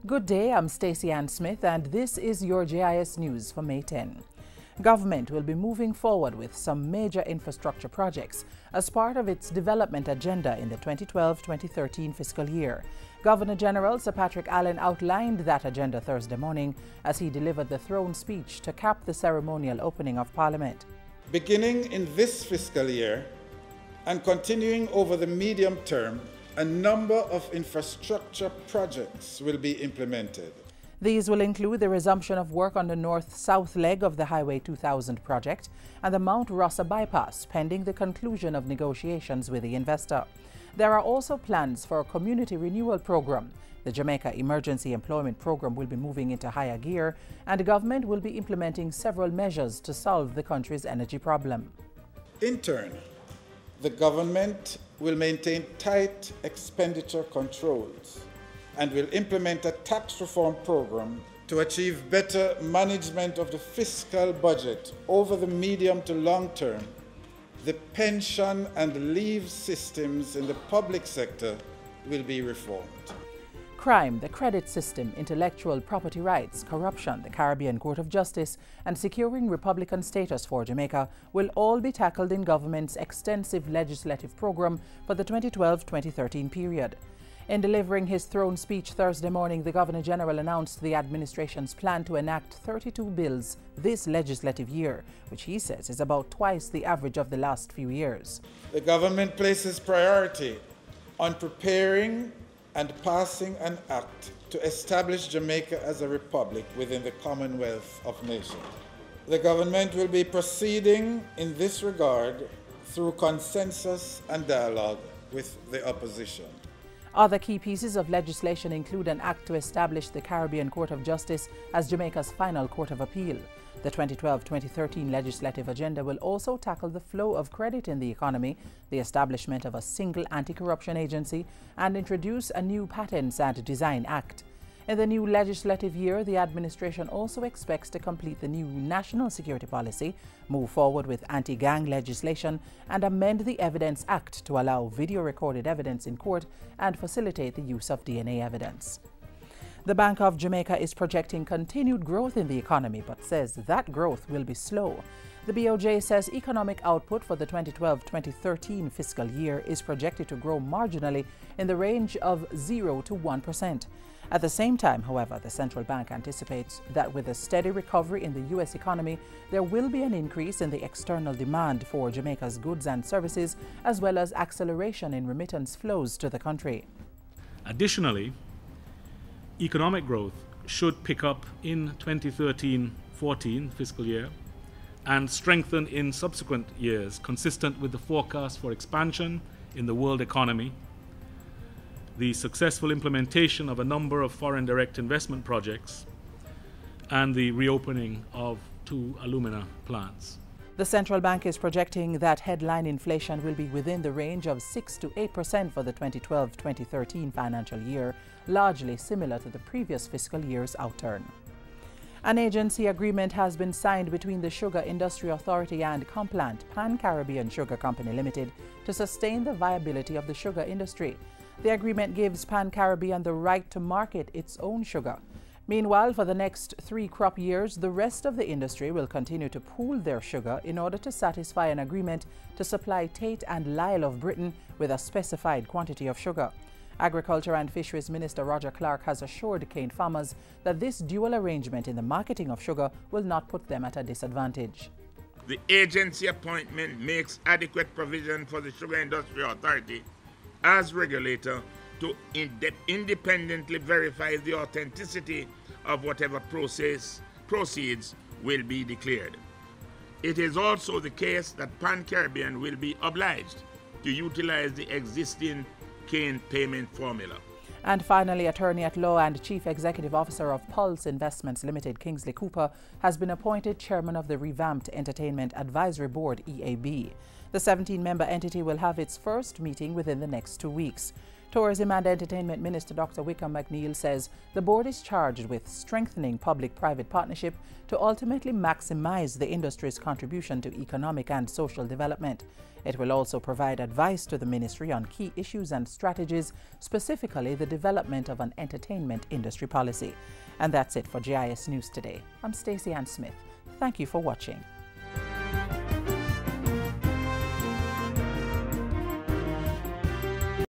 Good day, I'm Stacey Ann Smith and this is your JIS News for May 10. Government will be moving forward with some major infrastructure projects as part of its development agenda in the 2012-2013 fiscal year. Governor General Sir Patrick Allen outlined that agenda Thursday morning as he delivered the throne speech to cap the ceremonial opening of Parliament. Beginning in this fiscal year and continuing over the medium term, a number of infrastructure projects will be implemented. These will include the resumption of work on the north-south leg of the Highway 2000 project and the Mount Rossa bypass, pending the conclusion of negotiations with the investor. There are also plans for a community renewal program. The Jamaica Emergency Employment Program will be moving into higher gear, and the government will be implementing several measures to solve the country's energy problem. In turn, the government will maintain tight expenditure controls and will implement a tax reform program to achieve better management of the fiscal budget over the medium to long term. The pension and leave systems in the public sector will be reformed. Crime, the credit system, intellectual property rights, corruption, the Caribbean Court of Justice, and securing Republican status for Jamaica will all be tackled in government's extensive legislative program for the 2012-2013 period. In delivering his throne speech Thursday morning, the Governor General announced the administration's plan to enact 32 bills this legislative year, which he says is about twice the average of the last few years. The government places priority on preparing and passing an act to establish Jamaica as a republic within the Commonwealth of Nations. The government will be proceeding in this regard through consensus and dialogue with the opposition. Other key pieces of legislation include an act to establish the Caribbean Court of Justice as Jamaica's final court of appeal. The 2012-2013 legislative agenda will also tackle the flow of credit in the economy, the establishment of a single anti-corruption agency, and introduce a new Patents and Design Act. In the new legislative year, the administration also expects to complete the new National Security Policy, move forward with anti-gang legislation, and amend the Evidence Act to allow video-recorded evidence in court and facilitate the use of DNA evidence. The Bank of Jamaica is projecting continued growth in the economy, but says that growth will be slow. The BOJ says economic output for the 2012-2013 fiscal year is projected to grow marginally in the range of 0 to 1%. At the same time, however, the central bank anticipates that with a steady recovery in the U.S. economy, there will be an increase in the external demand for Jamaica's goods and services, as well as acceleration in remittance flows to the country. Additionally, economic growth should pick up in 2013-14 fiscal year and strengthen in subsequent years, consistent with the forecast for expansion in the world economy, the successful implementation of a number of foreign direct investment projects, and the reopening of 2 alumina plants. The central bank is projecting that headline inflation will be within the range of 6 to 8% for the 2012-2013 financial year, largely similar to the previous fiscal year's outturn. An agency agreement has been signed between the Sugar Industry Authority and Complant Pan-Caribbean Sugar Company Limited to sustain the viability of the sugar industry. The agreement gives Pan-Caribbean the right to market its own sugar. Meanwhile, for the next 3 crop years, the rest of the industry will continue to pool their sugar in order to satisfy an agreement to supply Tate and Lyle of Britain with a specified quantity of sugar. Agriculture and Fisheries Minister Roger Clark has assured cane farmers that this dual arrangement in the marketing of sugar will not put them at a disadvantage. The agency appointment makes adequate provision for the Sugar Industry Authority as regulator to independently verify the authenticity of whatever proceeds will be declared. It is also the case that Pan-Caribbean will be obliged to utilize the existing cane payment formula. And finally, Attorney at Law and Chief Executive Officer of Pulse Investments Limited, Kingsley Cooper, has been appointed Chairman of the Revamped Entertainment Advisory Board, EAB. The 17-member entity will have its first meeting within the next 2 weeks. Tourism and Entertainment Minister Dr. Wickham McNeill says the board is charged with strengthening public-private partnership to ultimately maximize the industry's contribution to economic and social development. It will also provide advice to the ministry on key issues and strategies, specifically the development of an entertainment industry policy. And that's it for GIS News today. I'm Stacey Ann Smith. Thank you for watching.